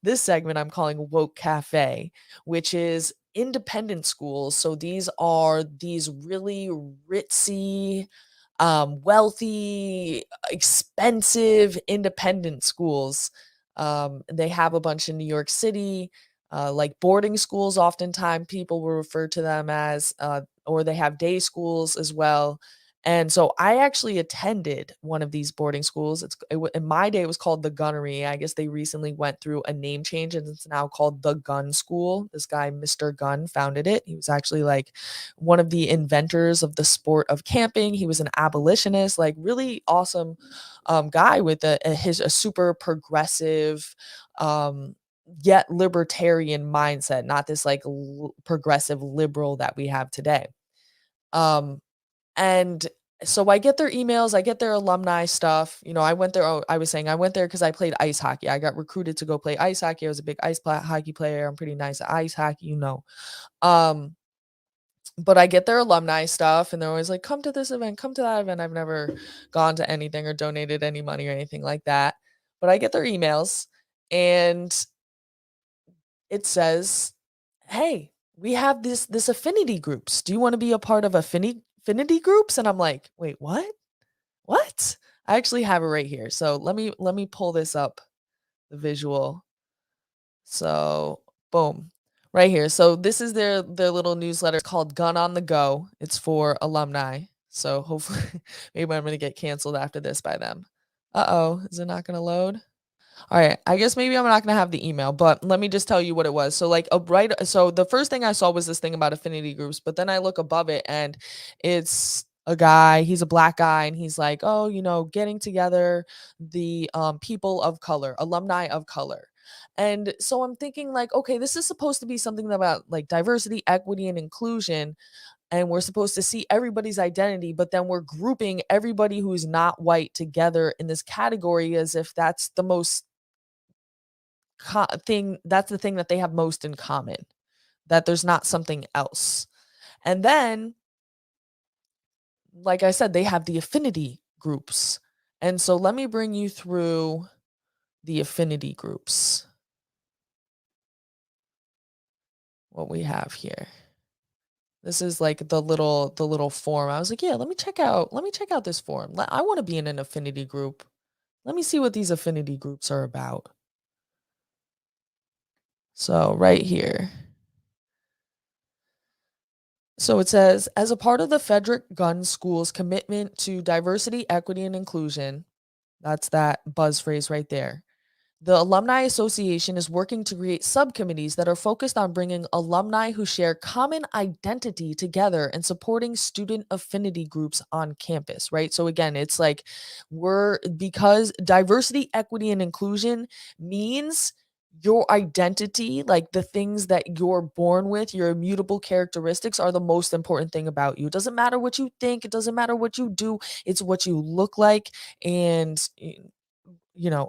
this segment I'm calling Woke Cafe, which is independent schools. So these are these really ritzy, wealthy, expensive independent schools. They have a bunch in New York City, like boarding schools. Oftentimes, people will refer to them as, or they have day schools as well. And so I actually attended one of these boarding schools. In my day, it was called the Gunnery. I guess they recently went through a name change and it's now called the Gun School. This guy, Mr. Gunn, founded it. He was actually like one of the inventors of the sport of camping. He was an abolitionist, like really awesome guy with a super progressive, um, yet libertarian mindset, not this like progressive liberal that we have today. Um, and so I get their emails, I get their alumni stuff. I went there. Oh, I was saying I went there because I played ice hockey. I got recruited to go play ice hockey. I was a big hockey player. I'm pretty nice at ice hockey. Um, but I get their alumni stuff and they're always like, come to this event, come to that event. I've never gone to anything or donated any money or anything like that. But I get their emails and it says, hey, we have this affinity groups. Do you want to be a part of affinity groups? And I'm like, wait, what? What? I actually have it right here. So let me pull this up, the visual. So boom. Right here. So this is their little newsletter. It's called Gun on the Go. It's for alumni. So hopefully maybe I'm gonna get canceled after this by them. Uh-oh, is it not gonna load? All right, I guess maybe I'm not gonna have the email, but let me just tell you what it was. So like so the first thing I saw was this thing about affinity groups, but then I look above it and it's a guy, he's a black guy, and he's like, oh, getting together the people of color, alumni of color. And so I'm thinking like, okay, this is supposed to be something about like diversity, equity, and inclusion, and we're supposed to see everybody's identity, but then we're grouping everybody who's not white together in this category as if that's the most thing, that's the thing that they have most in common, that there's not something else. And then, like I said, they have the affinity groups. And so let me bring you through the affinity groups, what we have here. This is like the little form. I was like, yeah, let me check out this form. I want to be in an affinity group. Let me see what these affinity groups are about. So right here. So it says, as a part of the Frederick Gunn School's commitment to diversity, equity, and inclusion, that's that buzz phrase right there. The Alumni Association is working to create subcommittees that are focused on bringing alumni who share common identity together and supporting student affinity groups on campus, right? So again, it's like because diversity, equity, and inclusion means your identity, like the things that you're born with, your immutable characteristics are the most important thing about you. It doesn't matter what you think, it doesn't matter what you do, it's what you look like and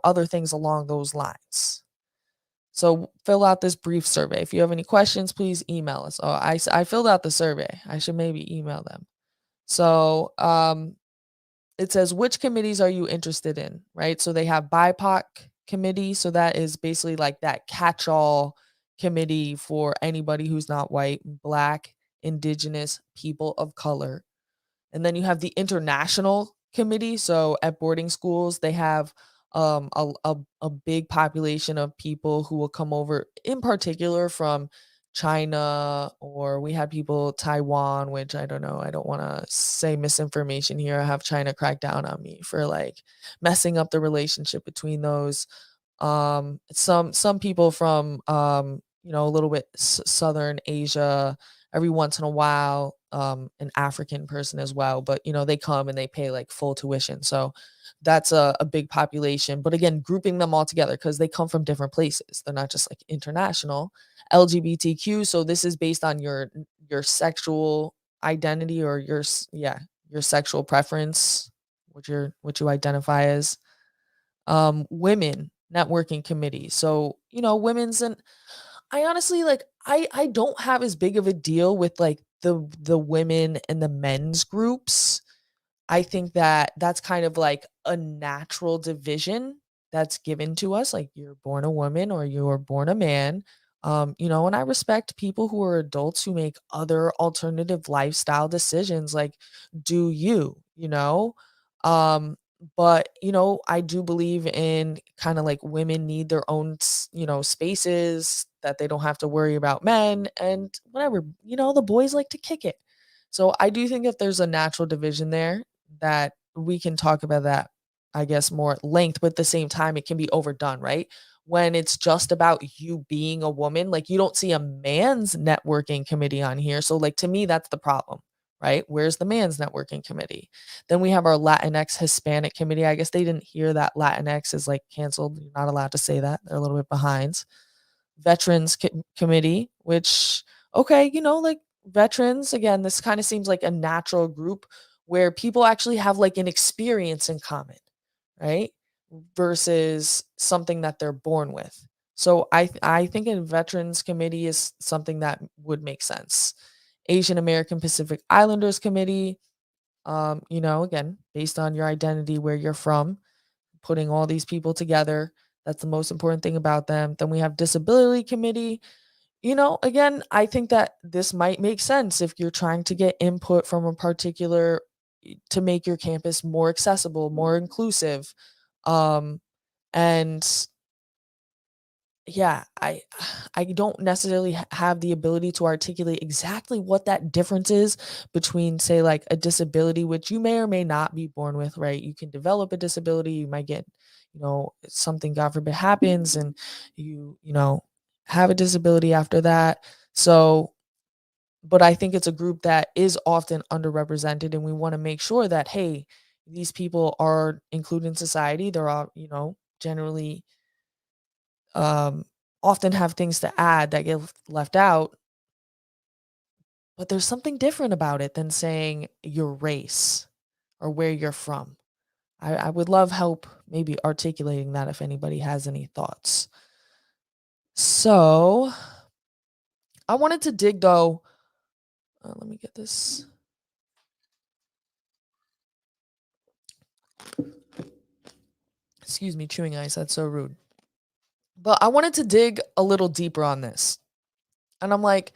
other things along those lines. So fill out this brief survey. If you have any questions, please email us. Oh, I filled out the survey. I should maybe email them. So it says, which committees are you interested in? Right. So they have BIPOC committee. So that is basically like that catch-all committee for anybody who's not white, black, indigenous, people of color. And then you have the international committee. So at boarding schools, they have a big population of people who will come over, in particular from China, or we had people Taiwan, which I don't know. I don't want to say misinformation here. I have China crack down on me for like messing up the relationship between those. Some people from a little bit southern Asia, every once in a while, an African person as well, but they come and they pay like full tuition. So that's a big population. But again, grouping them all together because they come from different places. They're not just like international. LGBTQ. So this is based on your sexual identity or your sexual preference, what you identify as. Women networking committee. So, women's, and I honestly like I don't have as big of a deal with like the women and the men's groups. I think that that's kind of like a natural division. that's given to us, like you're born a woman or you're born a man. And I respect people who are adults who make other alternative lifestyle decisions, like do you? But I do believe in kind of like women need their own spaces that they don't have to worry about men and whatever. The boys like to kick it. So I do think if there's a natural division there, that we can talk about that, I guess, more at length, but at the same time it can be overdone, right? When it's just about you being a woman, like you don't see a man's networking committee on here. So like to me that's the problem, right? Where's the man's networking committee? Then we have our Latinx Hispanic committee. I guess they didn't hear that Latinx is like canceled. You're not allowed to say that. They're a little bit behind. Veterans committee, which, okay, like veterans, again, this kind of seems like a natural group where people actually have like an experience in common, right? Versus something that they're born with. So I think a veterans committee is something that would make sense. Asian American Pacific Islanders committee, again, based on your identity, where you're from, putting all these people together. That's the most important thing about them. Then we have disability committee. Again, I think that this might make sense if you're trying to get input from a particular to make your campus more accessible, more inclusive. Um, and yeah, I don't necessarily have the ability to articulate exactly what that difference is between, say, like a disability, which you may or may not be born with, right? You can develop a disability, you might get, something, God forbid, happens, and you have a disability after that. So, but I think it's a group that is often underrepresented, and we want to make sure that, hey, these people are included in society. They're all, generally um, often have things to add that get left out, but there's something different about it than saying your race or where you're from. I would love help maybe articulating that if anybody has any thoughts. So I wanted to dig though. Let me get this. Excuse me, chewing ice. That's so rude. But I wanted to dig a little deeper on this. And I'm like,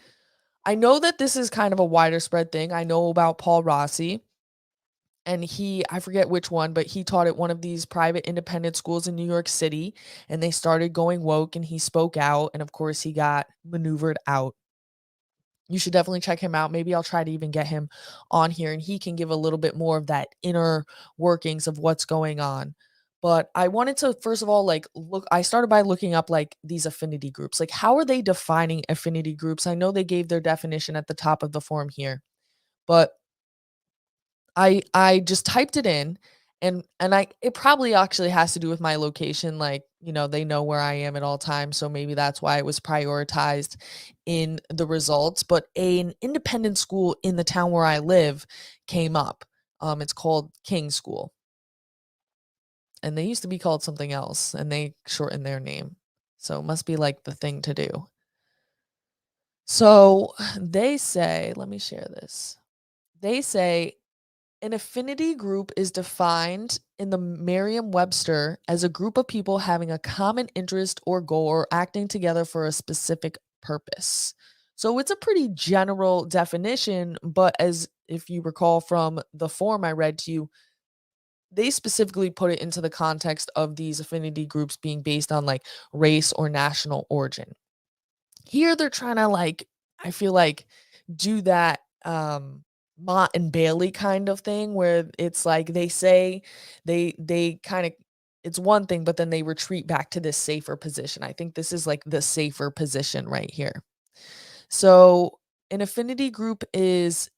I know that this is kind of a wider spread thing. I know about Paul Rossi, and I forget which one, but he taught at one of these private independent schools in New York City, and they started going woke, and he spoke out, and of course he got maneuvered out. You should definitely check him out. Maybe I'll try to even get him on here and he can give a little bit more of that inner workings of what's going on. But I wanted to first of all I started by looking up like these affinity groups. Like how are they defining affinity groups? I know they gave their definition at the top of the form here, but I just typed it in, and it probably actually has to do with my location, like, they know where I am at all times, so maybe that's why it was prioritized in the results, but an independent school in the town where I live came up. It's called King School, and they used to be called something else, and they shortened their name, so it must be, like, the thing to do. So, they say let me share this. They say an affinity group is defined in the Merriam Webster as a group of people having a common interest or goal or acting together for a specific purpose. So it's a pretty general definition, but as if you recall from the form I read to you, they specifically put it into the context of these affinity groups being based on like race or national origin. Here they're trying to like, I feel like, do that Mott and Bailey kind of thing where it's like they say they kind of it's one thing, but then they retreat back to this safer position. I think this is like the safer position right here. So an affinity group is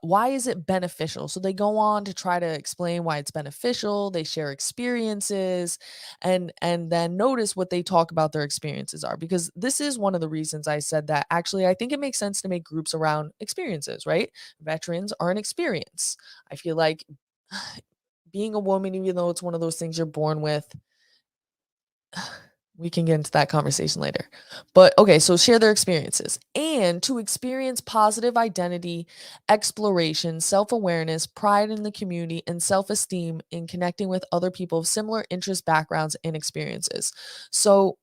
why is it beneficial? So they go on to try to explain why it's beneficial. They share experiences and then notice what they talk about their experiences are, because this is one of the reasons I said that actually I think it makes sense to make groups around experiences, right? Veterans are an experience. I feel like being a woman, even though it's one of those things you're born with, We can get into that conversation later. But okay, so share their experiences and to experience positive identity, exploration, self awareness, pride in the community, and self esteem in connecting with other people of similar interests, backgrounds, and experiences. So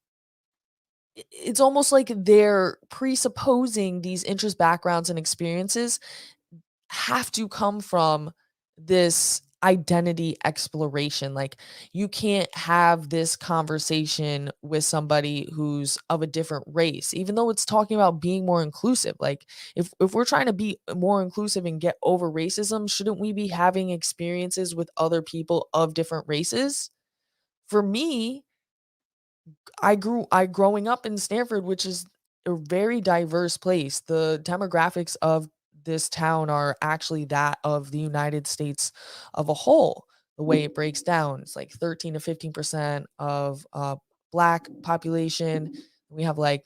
it's almost like they're presupposing these interest, backgrounds, and experiences have to come from this identity exploration. Like, you can't have this conversation with somebody who's of a different race, even though it's talking about being more inclusive. Like, if we're trying to be more inclusive and get over racism, shouldn't we be having experiences with other people of different races? For me, I growing up in Stanford, which is a very diverse place. The demographics of this town are actually that of the United States of a whole. The way it breaks down, it's like 13 to 15% of black population. We have like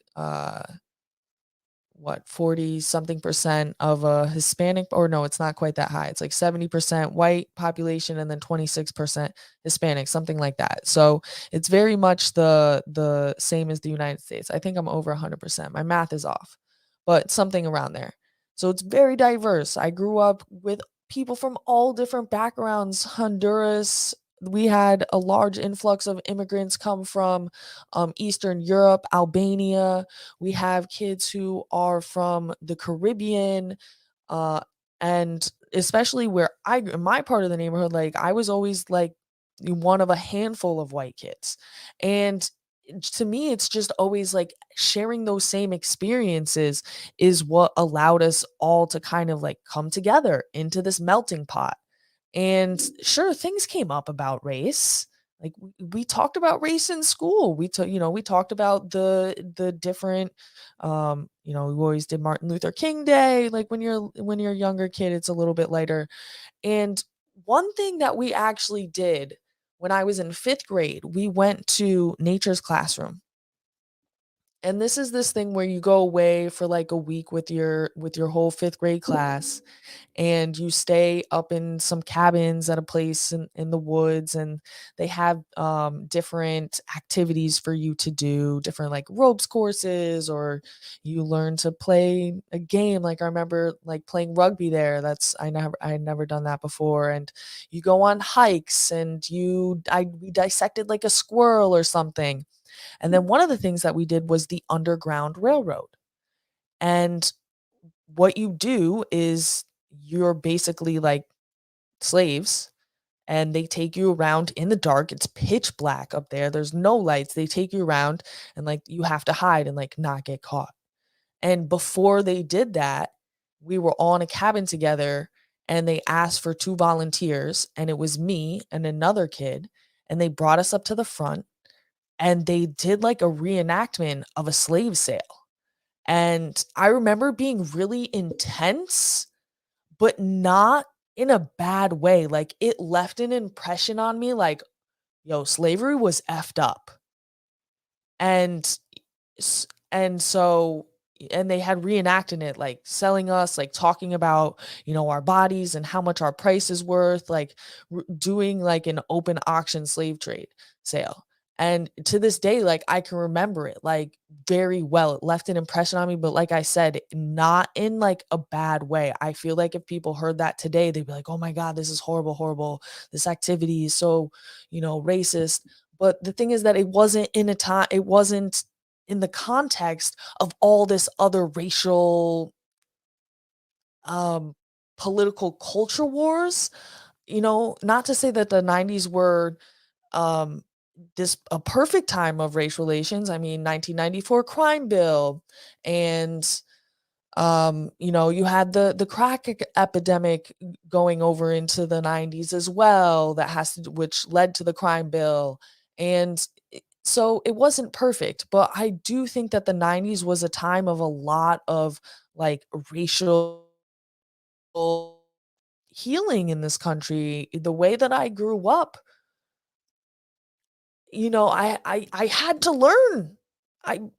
what 40 something percent of a Hispanic, or no, it's not quite that high. It's like 70% white population and then 26% Hispanic, something like that. So it's very much the same as the United States. I think I'm over 100%. My math is off, but something around there. So it's very diverse. I grew up with people from all different backgrounds. Honduras, we had a large influx of immigrants come from Eastern Europe, Albania. We have kids who are from the Caribbean, uh, and especially where in my part of the neighborhood, like I was always like one of a handful of white kids. And to me, it's just always like sharing those same experiences is what allowed us all to kind of like come together into this melting pot. And sure, things came up about race. Like we talked about race in school. We talked about the different we always did Martin Luther King Day. Like when you're a younger kid, it's a little bit lighter. And one thing that we actually did when I was in 5th grade, we went to nature's classroom. And this is this thing where you go away for like a week with your whole 5th grade class, and you stay up in some cabins at a place in the woods, and they have different activities for you to do, different like ropes courses, or you learn to play a game. Like I remember like playing rugby there. I had never done that before. And you go on hikes, and we dissected like a squirrel or something. And then one of the things that we did was the Underground Railroad. And what you do is you're basically like slaves, and they take you around in the dark. It's pitch black up there. There's no lights. They take you around, and like you have to hide and like not get caught. And before they did that, we were all in a cabin together, and they asked for 2 volunteers, and it was me and another kid, and they brought us up to the front, and they did like a reenactment of a slave sale. And I remember being really intense, but not in a bad way. Like, it left an impression on me like, "Yo, slavery was effed up." And and they had reenacted it, like, selling us, like, talking about, our bodies and how much our price is worth, like, doing, like, an open auction slave trade sale. And to this day, like, I can remember it, like, very well. It left an impression on me, but like I said, not in, like, a bad way. I feel like if people heard that today, they'd be like, "Oh my god, this is horrible, horrible. This activity is so, racist." But the thing is that it wasn't in the context of all this other racial, um, political culture wars. Not to say that the 90s were, um, this a perfect time of race relations. I mean, 1994 crime bill, and you had the crack epidemic going over into the 90s as well, which led to the crime bill. And so it wasn't perfect, but I do think that the 90s was a time of a lot of like racial healing in this country. The way that I grew up, I had to learn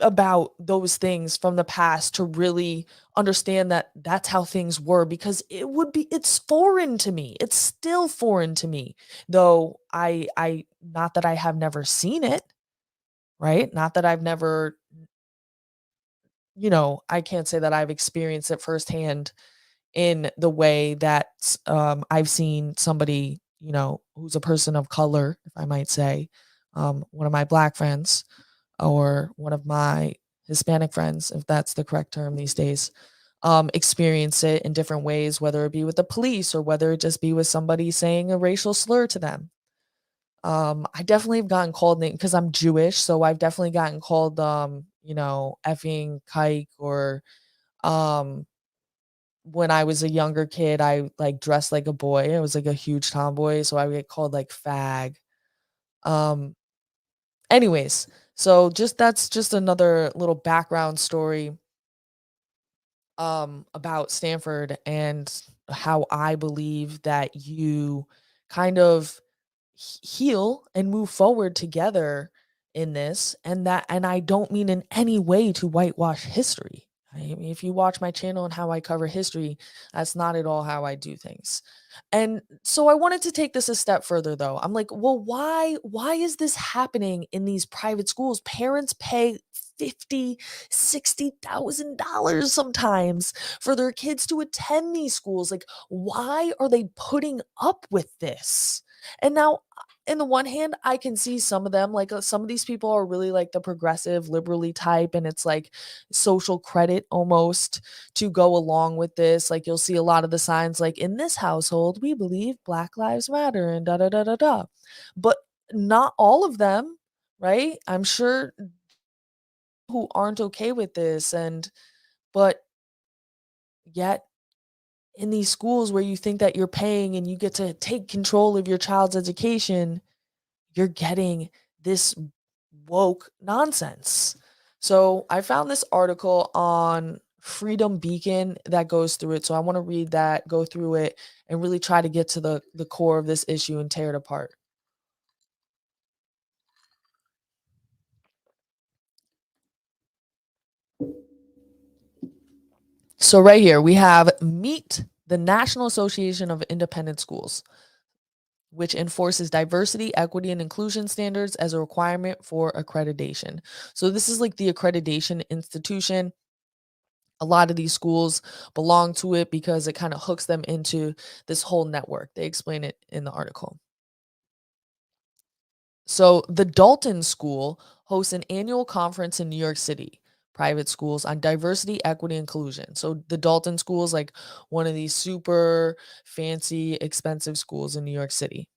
about those things from the past to really understand that that's how things were, because it's foreign to me. It's still foreign to me, though I not that I have never seen it. right? Not that I've never, I can't say that I've experienced it firsthand in the way that I've seen somebody, who's a person of color, if I might say, one of my black friends or one of my Hispanic friends, if that's the correct term these days, experience it in different ways, whether it be with the police or whether it just be with somebody saying a racial slur to them. I definitely have gotten called because I'm Jewish, so I've definitely gotten called, effing kike or um when I was a younger kid, I like dressed like a boy. I was like a huge tomboy, so I would get called like fag. Um, anyways, so that's just another little background story about Stanford and how I believe that you kind of heal and move forward together in this, and I don't mean in any way to whitewash history. I mean, if you watch my channel and how I cover history, that's not at all how I do things. And so I wanted to take this a step further though. I'm like, well, why is this happening in these private schools? Parents pay 50, $60,000 sometimes for their kids to attend these schools. Like, why are they putting up with this? And now, in the one hand, I can see some of them, like some of these people are really like the progressive, liberally type, and it's like social credit almost to go along with this. Like you'll see a lot of the signs, like in this household, we believe Black Lives Matter and da da da da da. But not all of them, right? I'm sure who aren't okay with this, and but yet in these schools where you think that you're paying and you get to take control of your child's education, you're getting this woke nonsense. So I found this article on Freedom Beacon that goes through it. So I want to read that, go through it, and really try to get to the core of this issue and tear it apart. So right here we have Meet the National Association of Independent Schools, which enforces diversity, equity, and inclusion standards as a requirement for accreditation. So this is like the accreditation institution. A lot of these schools belong to it because it kind of hooks them into this whole network. They explain it in the article. So, the Dalton School hosts an annual conference in New York City, private schools on diversity, equity, inclusion. So, the Dalton School is like one of these super fancy, expensive schools in New York City.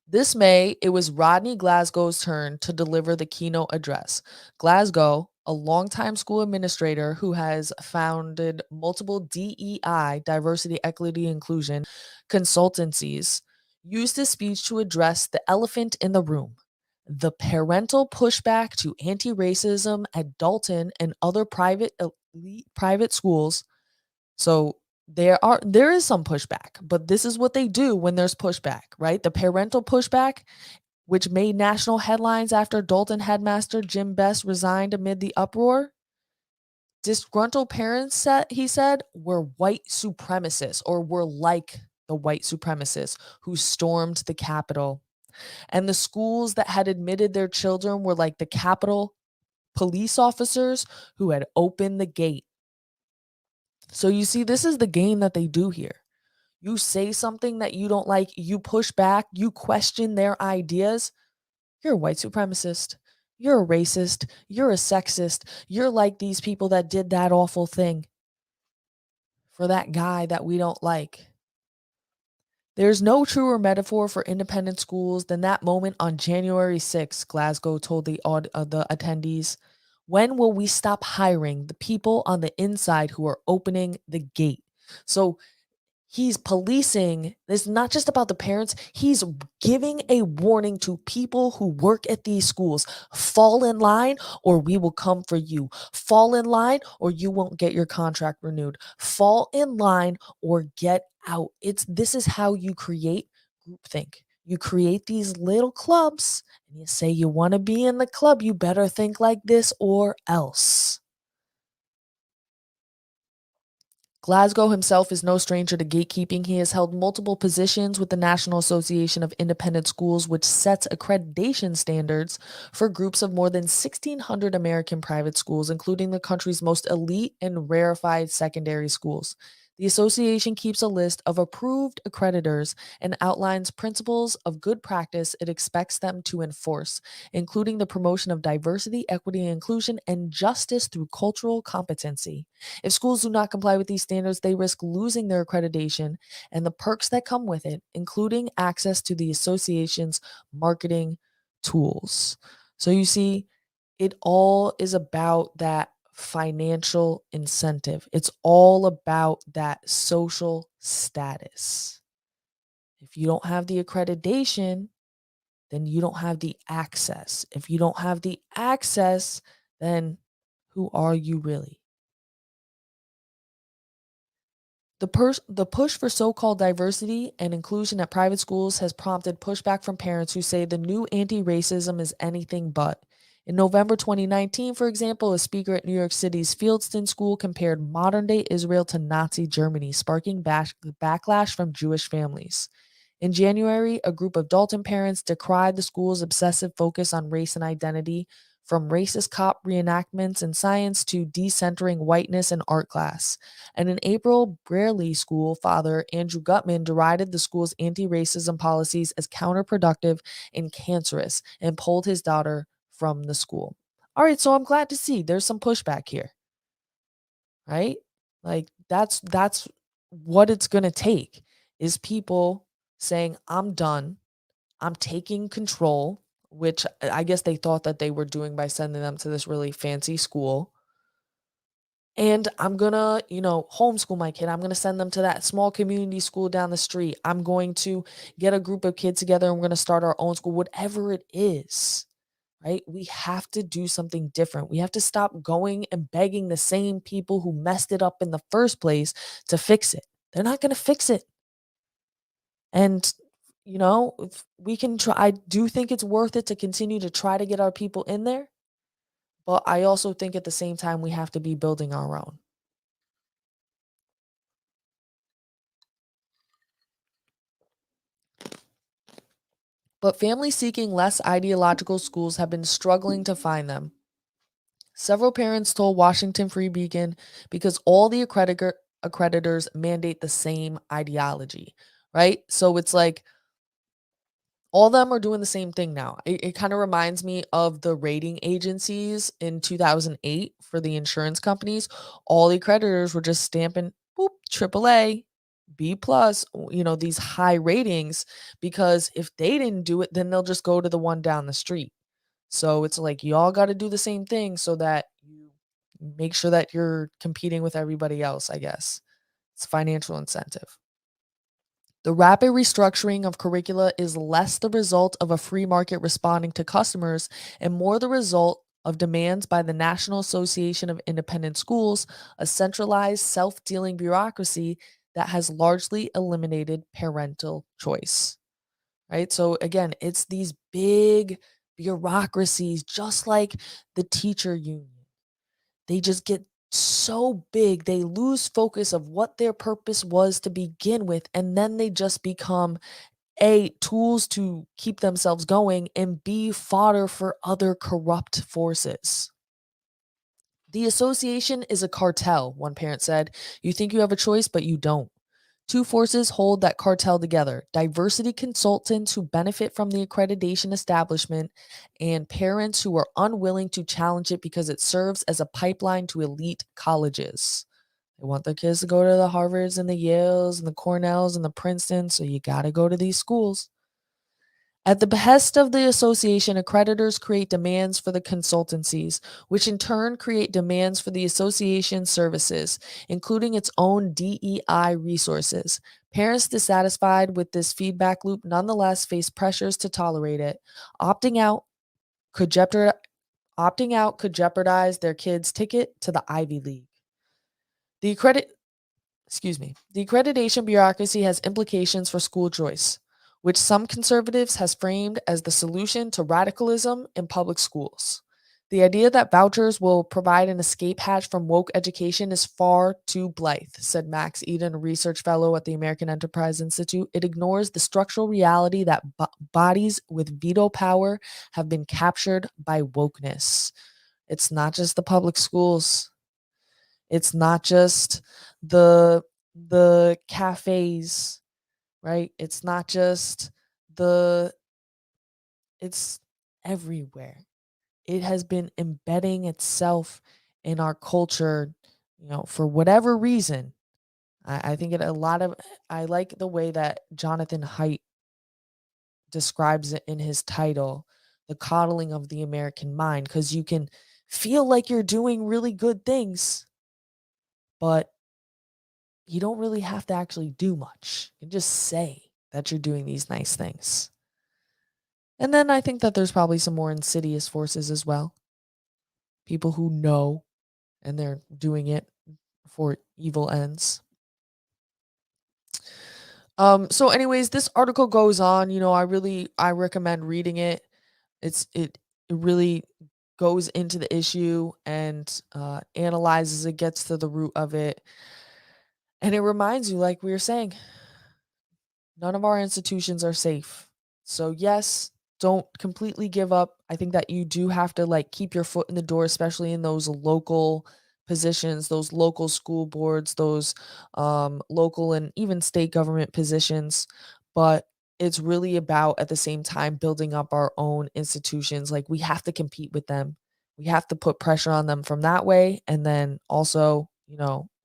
This May, it was Rodney Glasgow's turn to deliver the keynote address. Glasgow, a longtime school administrator who has founded multiple DEI, diversity, equity, inclusion consultancies, used his speech to address the elephant in the room, the parental pushback to anti racism at Dalton and other private elite private schools. So there is some pushback, but this is what they do when there's pushback, right? The parental pushback, which made national headlines after Dalton headmaster Jim Best resigned amid the uproar. Disgruntled parents said he said were white supremacists or were like the white supremacists who stormed the Capitol. And the schools that had admitted their children were like the Capitol police officers who had opened the gate. So you see, this is the game that they do here. You say something that you don't like, you push back, you question their ideas, you're a white supremacist. You're a racist. You're a sexist. You're like these people that did that awful thing for that guy that we don't like. There's no truer metaphor for independent schools than that moment on January 6th, Glasgow told the attendees. When will we stop hiring the people on the inside who are opening the gate? So he's policing this, not just about the parents, he's giving a warning to people who work at these schools. Fall in line or we will come for you. Fall in line or you won't get your contract renewed. Fall in line or get out. This is how you create groupthink. You create these little clubs and you say you want to be in the club, you better think like this or else. Glasgow himself is no stranger to gatekeeping. He has held multiple positions with the National Association of Independent Schools, which sets accreditation standards for groups of more than 1,600 American private schools, including the country's most elite and rarefied secondary schools. The association keeps a list of approved accreditors and outlines principles of good practice it expects them to enforce, including the promotion of diversity, equity, and inclusion, and justice through cultural competency. If schools do not comply with these standards, they risk losing their accreditation and the perks that come with it, including access to the association's marketing tools. So you see, it all is about that financial incentive. It's all about that social status. If you don't have the accreditation, then you don't have the access. If you don't have the access, then who are you really? The push for so-called diversity and inclusion at private schools has prompted pushback from parents who say the new anti-racism is anything but. In November 2019, for example, a speaker at New York City's Fieldston School compared modern-day Israel to Nazi Germany, sparking backlash from Jewish families. In January, a group of Dalton parents decried the school's obsessive focus on race and identity, from racist cop reenactments in science to decentering whiteness in art class. And in April, Brearley School father Andrew Gutman derided the school's anti-racism policies as counterproductive and cancerous and pulled his daughter from the school. All right, so I'm glad to see there's some pushback here, right? Like that's what it's going to take is people saying, "I'm done. I'm taking control," which I guess they thought that they were doing by sending them to this really fancy school. And I'm gonna, homeschool my kid. I'm gonna send them to that small community school down the street. I'm going to get a group of kids together and we're gonna start our own school, whatever it is, right? We have to do something different. We have to stop going and begging the same people who messed it up in the first place to fix it. They're not gonna fix it. And, if we can try, I do think it's worth it to continue to try to get our people in there. But I also think at the same time, we have to be building our own. But families seeking less ideological schools have been struggling to find them. Several parents told Washington Free Beacon because all the accreditors mandate the same ideology, right? So it's like all of them are doing the same thing now. It kind of reminds me of the rating agencies in 2008 for the insurance companies. All the creditors were just stamping boop, AAA, B plus, these high ratings, because if they didn't do it, then they'll just go to the one down the street. So it's like y'all got to do the same thing so that you make sure that you're competing with everybody else, I guess. It's financial incentive. The rapid restructuring of curricula is less the result of a free market responding to customers and more the result of demands by the National Association of Independent Schools, a centralized, self dealing bureaucracy that has largely eliminated parental choice. Right? So, again, it's these big bureaucracies, just like the teacher union. They just get so big, they lose focus of what their purpose was to begin with, and then they just become A, tools to keep themselves going, and B, fodder for other corrupt forces. The association is a cartel, one parent said. You think you have a choice, but you don't. Two forces hold that cartel together: diversity consultants who benefit from the accreditation establishment, and parents who are unwilling to challenge it because it serves as a pipeline to elite colleges. They want their kids to go to the Harvards and the Yales and the Cornells and the Princeton, so you got to go to these schools. At the behest of the association, accreditors create demands for the consultancies, which in turn create demands for the association's services, including its own DEI resources. Parents dissatisfied with this feedback loop nonetheless face pressures to tolerate it. Opting out could jeopardize their kids' ticket to the Ivy League. The accredit the accreditation bureaucracy has implications for school choice, which some conservatives has framed as the solution to radicalism in public schools. The idea that vouchers will provide an escape hatch from woke education is far too blithe, said Max Eden, a research fellow at the American Enterprise Institute. It ignores the structural reality that bodies with veto power have been captured by wokeness. It's not just the public schools. It's not just the cafes, right? It's not just the it's everywhere. It has been embedding itself in our culture, for whatever reason. I think I like the way that Jonathan Haidt describes it in his title, The Coddling of the American Mind, because you can feel like you're doing really good things, but you don't really have to actually do much. You just say that you're doing these nice things. And then I think that there's probably some more insidious forces as well. People who know and they're doing it for evil ends. So anyways, this article goes on, I recommend reading it. It really goes into the issue and analyzes it, gets to the root of it. And it reminds you, like we were saying, none of our institutions are safe. So yes, don't completely give up. I think that you do have to keep your foot in the door, especially in those local positions, those local school boards, those local and even state government positions. But it's really about at the same time building up our own institutions. Like we have to compete with them. We have to put pressure on them from that way. And then also,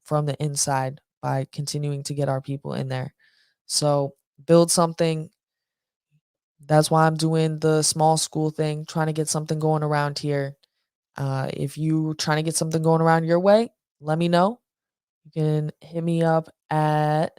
from the inside by continuing to get our people in there. So build something. That's why I'm doing the small school thing, trying to get something going around here. If you trying to get something going around your way, let me know. You can hit me up at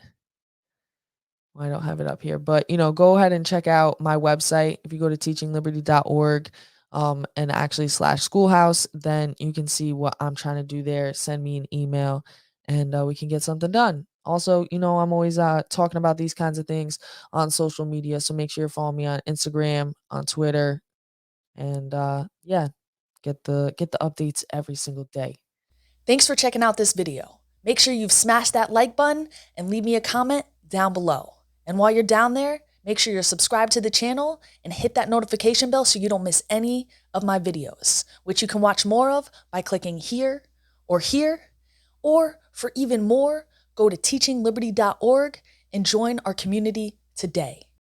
I don't have it up here, but go ahead and check out my website. If you go to teachingliberty.org and actually /schoolhouse, then you can see what I'm trying to do there. Send me an email and we can get something done. Also, I'm always talking about these kinds of things on social media. So make sure you follow me on Instagram, on Twitter, and yeah, get the updates every single day. Thanks for checking out this video. Make sure you've smashed that like button and leave me a comment down below. And while you're down there, make sure you're subscribed to the channel and hit that notification bell so you don't miss any of my videos, which you can watch more of by clicking here, or for even more, go to teachingliberty.org and join our community today.